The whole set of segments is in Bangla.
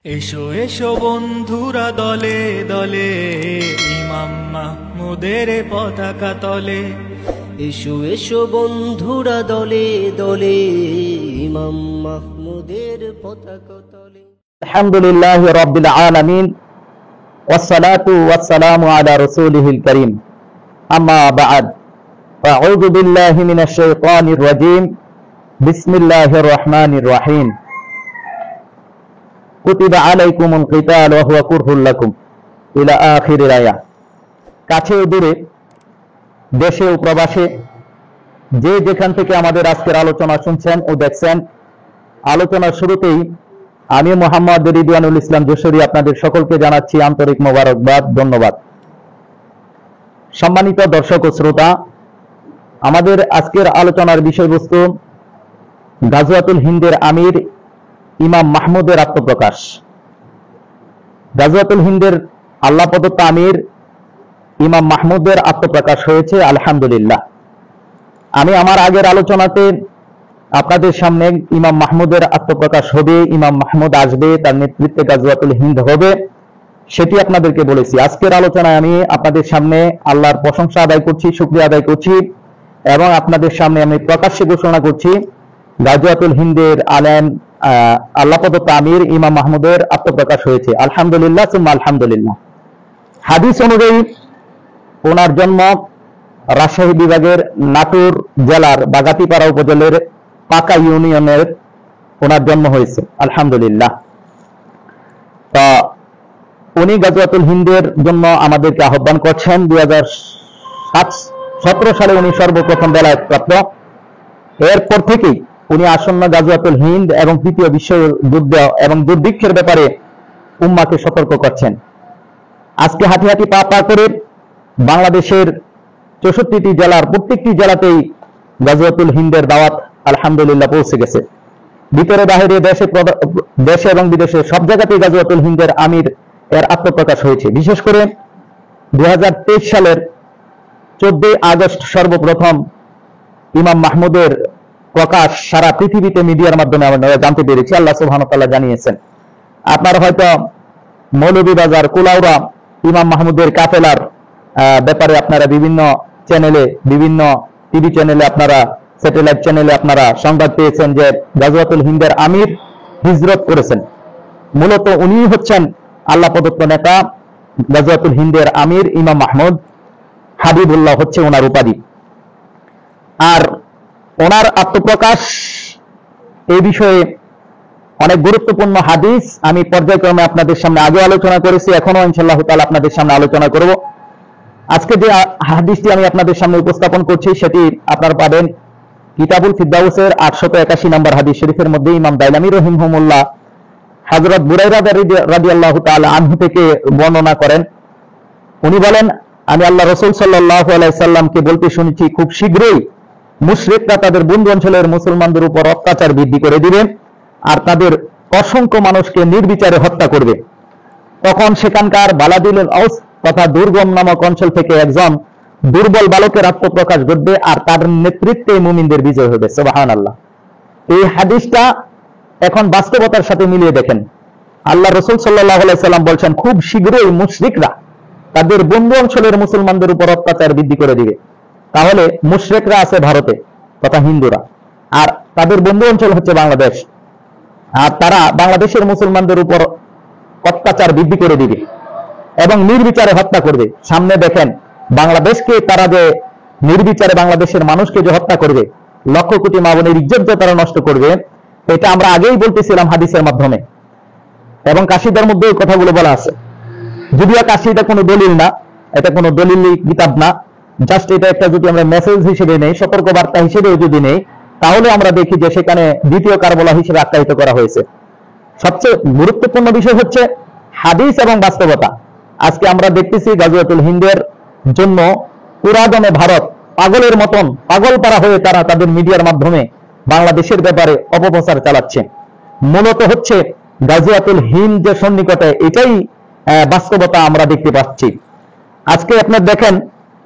এসো এসো বন্ধুরা দলে দলে, ইমাম মাহমুদের পতাকা তলে। এসো এসো বন্ধুরা দলে দলে, ইমাম মাহমুদের পতাকা তলে। আলহামদুলিল্লাহি রাব্বিল আলামিন, ওয়াসসালাতু ওয়াসসালামু আলা রাসূলিহিল কারীম, আম্মা বা'দ। আউযু বিল্লাহি মিনাশ শাইতানির রাজীম। বিসমিল্লাহির রহমানির রহিম। কুতিবা আলাইকুমুল কিতাল ওয়া হুয়া কুরহুল লাকুম ইলা আখিরিল আয়াত। কাছে ও দূরে, দেশে ও প্রবাসে, যে যেখান থেকে আমাদের আজকের আলোচনা শুনছেন ও দেখছেন, আলোচনার শুরুতেই আমি মোহাম্মদ রিদওয়ানুল ইসলাম যশোরী আপনাদের সকলকে জানাচ্ছি আন্তরিক মোবারকবাদ, ধন্যবাদ। সম্মানিত দর্শক ও শ্রোতা, আমাদের আজকের আলোচনার বিষয়বস্তু গাজওয়াতুল হিন্দের আমির ইমাম মাহমুদের আত্মপ্রকাশ। গাজওয়াতুল হিন্দের আল্লাহ প্রদত্ত আমির ইমাম মাহমুদের আত্মপ্রকাশ হয়েছে, আলহামদুলিল্লাহ। আমি আমার আগের আলোচনাতে আপনাদের সামনে ইমাম মাহমুদের আত্মপ্রকাশ হবে, ইমাম মাহমুদ আসবে, তার নেতৃত্বে গাজওয়াতুল হিন্দ হবে, সেটি আপনাদেরকে বলেছি। আজকের আলোচনায় আমি আপনাদের সামনে আল্লাহর প্রশংসা আদায় করছি, শুকরিয়া আদায় করছি, এবং আপনাদের সামনে আমি প্রকাশ্যে ঘোষণা করছি গাজওয়াতুল হিন্দের আলেম আল্লাহ প্রদত্ত আমির ইমাম মাহমুদের আত্মপ্রকাশ হয়েছে, আলহামদুলিল্লাহ সুম্মা আলহামদুলিল্লাহ। হাদিস অনুযায়ী ওনার জন্ম রাজশাহী বিভাগের নাটোর জেলার বাগাতিপাড়া উপজেলার পাকা ইউনিয়নের ওনার জন্ম হয়েছে, আলহামদুলিল্লাহ। তা উনি গাজওয়াতুল হিন্দের জন্য আমাদেরকে আহ্বান করছেন। 2017 সালে উনি সর্বপ্রথম বেলায়েত প্রাপ্ত। এরপর থেকেই উনি আসন্ন গাজওয়াতুল হিন্দ এবং তৃতীয় বিশ্বযুদ্ধ এবং দুর্ভিক্ষের ব্যাপারে উম্মাকে সতর্ক করছেন। আজকে হাঁটি হাঁটি পা পা করে বাংলাদেশের 64টি জেলার প্রত্যেকটি জেলাতেই গাজওয়াতুল হিন্দের দাওয়াত আলহামদুলিল্লাহ পৌঁছে গেছে। ভিতরে বাহিরে, দেশে এবং বিদেশে সব জায়গাতেই গাজওয়াতুল হিন্দের আমির এর আত্মপ্রকাশ হয়েছে। বিশেষ করে 2023 সালের 14 আগস্ট সর্বপ্রথম ইমাম মাহমুদের প্রকাশ সারা পৃথিবীতে মিডিয়ার মাধ্যমে আমরা জানতে পেরেছি, আল্লাহ সুবহানাহু ওয়া তাআলা জানিয়েছেন। আপনারা হয়তো মৌলভীবাজার, কুলাউড়া ইমাম মাহমুদের কাফেলার ব্যাপারে আপনারা বিভিন্ন চ্যানেলে, বিভিন্ন টিভি চ্যানেলে, আপনারা স্যাটেলাইট চ্যানেলে আপনারা সংবাদ পেয়েছেন যে গাজওয়াতুল হিন্দের আমির হিজরত করেছেন। মূলত উনি হচ্ছেন আল্লাহ প্রদত্ত নেতা, গাজওয়াতুল হিন্দের আমির ইমাম মাহমুদ। হাবিবুল্লাহ হচ্ছে ওনার উপাধি। আর ওনার আত্মপ্রকাশ এই বিষয়ে অনেক গুরুত্বপূর্ণ হাদিস আমি পর্যায়ক্রমে আপনাদের সামনে আগে আলোচনা করেছি, এখনো ইনশাআল্লাহ তাআলা আপনাদের সামনে আলোচনা করব। আজকে যে হাদিসটি আমি আপনাদের সামনে উপস্থাপন করছি সেটি আপনারা পাবেন কিতাবুল ফিরদাউসের 881 নম্বর হাদিস শরীফের মধ্যে। ইমাম দাইলামী রাহিমাহুল্লাহ হযরত বুরাইরা রাদিয়াল্লাহু তাআলা আনহু থেকে বর্ণনা করেন। উনি বলেন, আমি আল্লাহ রাসূল সাল্লাল্লাহু আলাইহি সাল্লামকে বলতে শুনেছি, খুব শীঘ্রই মুশরিকরা তাদের বন্ধু অঞ্চলের মুসলমানদের উপর অত্যাচার বৃদ্ধি করে দিবে আর তাদের অসংখ্য মানুষকে নির্বিচারে হত্যা করবে। তখন সেখানকার বালাদিল আউস তথা দুর্গম নামক অঞ্চল থেকে একজন দুর্বল বালকের আত্মপ্রকাশ ঘটবে আর তার নেতৃত্বে মুমিনদের বিজয় হবে। সুবহানাল্লাহ। এই হাদিসটা এখন বাস্তবতার সাথে মিলিয়ে দেখেন। আল্লাহ রাসূল সাল্লাল্লাহু আলাইহি সাল্লাম বলছেন, খুব শীঘ্রই মুশরিকরা তাদের বন্ধু অঞ্চলের মুসলমানদের উপর অত্যাচার বৃদ্ধি করে দিবে। তাহলে মুশরিকরা আছে ভারতে তথা হিন্দুরা, আর তাদের বন্ধু অঞ্চল হচ্ছে বাংলাদেশ, আর তারা বাংলাদেশের মুসলমানদের উপর অত্যাচার বৃদ্ধি করে দিবে এবং নির্বিচারে হত্যা করবে। সামনে দেখেন বাংলাদেশকে তারা যে নির্বিচারে বাংলাদেশের মানুষকে যে হত্যা করবে, লক্ষ কোটি মা বোনের ইজ্জত যে তারা নষ্ট করবে, এটা আমরা আগেই বলতেছিলাম হাদিসের মাধ্যমে, এবং কাশিদার মধ্যে এই কথাগুলো বলা আছে। যদিও কাশিদা কোনো দলিল না, এটা কোনো দলিল কিতাব না, জাস্ট এটা একটা যদি আমরা মেসেজ হিসেবে নেই, সতর্ক বার্তা হিসেবেও যদি নেই, তাহলে আমরা দেখি যে সেখানে দ্বিতীয় কারবালা হিসেবে আখ্যায়িত করা হয়েছে। সবচেয়ে গুরুত্বপূর্ণ বিষয় হচ্ছে হাদিস এবং বাস্তবতা। আজকে আমরা দেখতেছি গাজওয়াতুল হিন্দের জন্য পুরাদমে ভারত পাগলের মতন পাগল পারা হয়ে তারা তাদের মিডিয়ার মাধ্যমে বাংলাদেশের ব্যাপারে অপপ্রচার চালাচ্ছে। মূলত হচ্ছে গাজওয়াতুল হিন্দ যে সন্নিকটে, এটাই বাস্তবতা আমরা দেখতে পাচ্ছি। আজকে আপনার দেখেন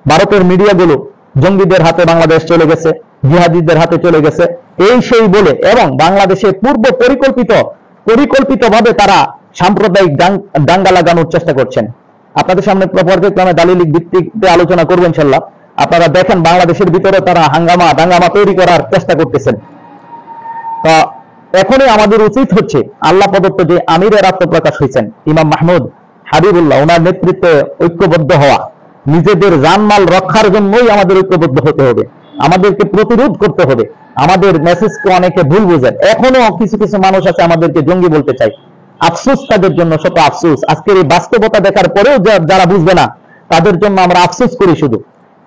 ভারতের মিডিয়াগুলো জঙ্গিদের হাতে বাংলাদেশ চলে গেছে, জিহাদিদের হাতে চলে গেছে, এই সেই বলে, এবং বাংলাদেশে পূর্ব পরিকল্পিতভাবে তারা সাম্প্রদায়িক দাঙ্গা লাগানোর চেষ্টা করছেন। আপনাদের সামনে পর্যায়ক্রমে দালিলিক ভিত্তিতে আলোচনা করবো ইনশাল্লাহ। আপনারা দেখেন বাংলাদেশের ভিতরে তারা দাঙ্গামা তৈরি করার চেষ্টা করতেছেন। তা এখনই আমাদের উচিত হচ্ছে আল্লাহ প্রদত্ত যে আমিরের আত্মপ্রকাশ হয়েছেন ইমাম মাহমুদ হাবিবুল্লাহ, ওনার নেতৃত্বে ঐক্যবদ্ধ হওয়া, নিজেদের জানমাল রক্ষার জন্যই আমাদের ঐক্যবদ্ধ হতে হবে, আমাদেরকে প্রতিরোধ করতে হবে। আমাদের মেসেজকে অনেকে ভুল বোঝেন, এখনো কিছু কিছু মানুষ আছে আমাদেরকে জঙ্গি বলতে চায়। আফসোস তাদের জন্য, শত আফসোস। আজকের এই বাস্তবতা দেখার পরেও যারা বুঝবে না তাদের জন্য আমরা আফসোস করি শুধু,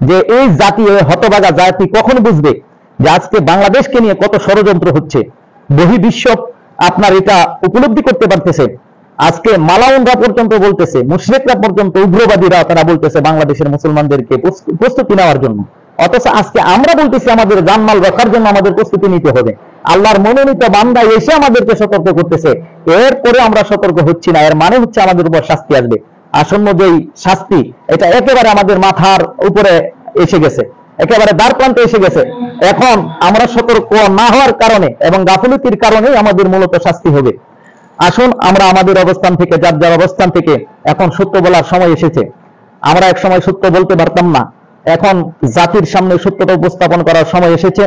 যে এই জাতি, হতভাগা জাতি কখন বুঝবে যে আজকে বাংলাদেশকে নিয়ে কত ষড়যন্ত্র হচ্ছে। বহির্বিশ্ব আপনার এটা উপলব্ধি করতে পারতেছে। আজকে মালাউনরা পর্যন্ত বলতেছে, মুশরিকরা পর্যন্ত, উগ্রবাদীরা তারা বলতেছে বাংলাদেশের মুসলমানদেরকে প্রস্তুতি নেওয়ার জন্য। অথচ আজকে আমরা বলতেছি আমাদের জানমাল রক্ষার জন্য আমাদের প্রস্তুতি নিতে হবে। আল্লাহর মনোনীত বান্দা এসে আমাদেরকে সতর্ক করতেছে, এরপরে আমরা সতর্ক হচ্ছি না, এর মানে হচ্ছে আমাদের উপর শাস্তি আসবে। আসন্ন যেই শাস্তি, এটা একেবারে আমাদের মাথার উপরে এসে গেছে, একেবারে দ্বার প্রান্তে এসে গেছে। এখন আমরা সতর্ক না হওয়ার কারণে এবং গাফিলতির কারণেই আমাদের মূলত শাস্তি হবে। আসুন আমরা আমাদের অবস্থান থেকে, যার যার অবস্থান থেকে এখন সত্য বলার সময় এসেছে। আমরা এক সময় সত্য বলতে পারতাম না, এখন জাতির সামনে সত্যটা উপস্থাপন করার সময় এসেছে।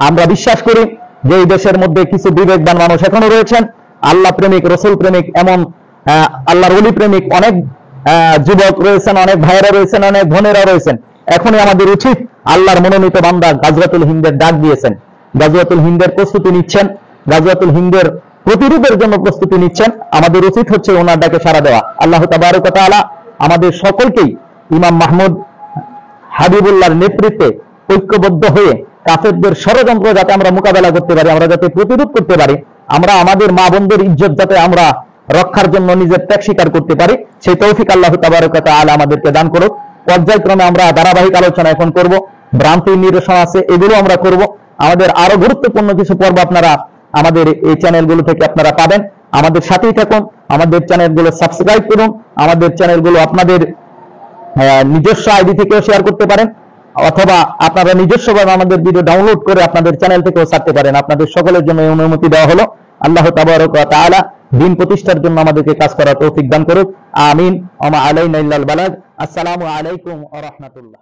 আমরা বিশ্বাস করি যে এই দেশের মধ্যে কিছু বিবেকবান মানুষ এখনো রয়েছেন, আল্লাহ প্রেমিক, রসুল প্রেমিক, এমন আল্লাহর ওলি প্রেমিক অনেক যুবক রয়েছেন, অনেক ভাইয়েরা রয়েছেন, অনেক বোনেরা রয়েছেন। এখনই আমাদের উচিত, আল্লাহর মনোনীত বান্দা গাজওয়াতুল হিন্দের ডাক দিয়েছেন, গাজওয়াতুল হিন্দের প্রস্তুতি নিচ্ছেন, গাজওয়াতুল হিন্দের প্রতিরোধের জন্য প্রস্তুতি নিচ্ছেন। আমাদের উচিত হচ্ছে ওনার ডাকে সাড়া দেওয়া। আল্লাহ তাবারক ওয়া তাআলা আমাদের সকলকেই ইমাম মাহমুদ হাবিবুল্লাহর নেতৃত্বে ঐক্যবদ্ধ হয়ে কাফেরদের ষড়যন্ত্র যাতে আমরা মোকাবেলা করতে পারি, আমরা যাতে প্রতিরোধ করতে পারি, আমরা আমাদের মা বোনদের ইজ্জত যাতে আমরা রক্ষার জন্য নিজের ত্যাগ স্বীকার করতে পারি, সেই তৌফিক আল্লাহ তাবারক ওয়া তাআলা আমাদেরকে দান করুক। পর্যায়ক্রমে আমরা ধারাবাহিক আলোচনা এখন করব, ভ্রান্তি নিরসন আছে এগুলো আমরা করব। আমাদের আরো গুরুত্বপূর্ণ কিছু পর্ব আপনারা আমাদের এই চ্যানেলগুলো থেকে আপনারা পাবেন। আমাদের সাথেই থাকুন, আমাদের চ্যানেলগুলো সাবস্ক্রাইব করুন, আমাদের চ্যানেলগুলো আপনাদের নিজস্ব আইডি থেকেও শেয়ার করতে পারেন, অথবা আপনারা নিজস্বভাবে আমাদের ভিডিও ডাউনলোড করে আপনাদের চ্যানেল থেকেও ছাড়তে পারেন। আপনাদের সকলের জন্য এই অনুমতি দেওয়া হলো। আল্লাহ তাবারক ওয়া তাআলা দ্বীন প্রতিষ্ঠার জন্য আমাদেরকে কাজ করার তৌফিক দান করুক। আমিন। ওয়া মা আলাইনা ইল্লাল বালাগ। আসসালামু আলাইকুম ওয়া রাহমাতুল্লাহ।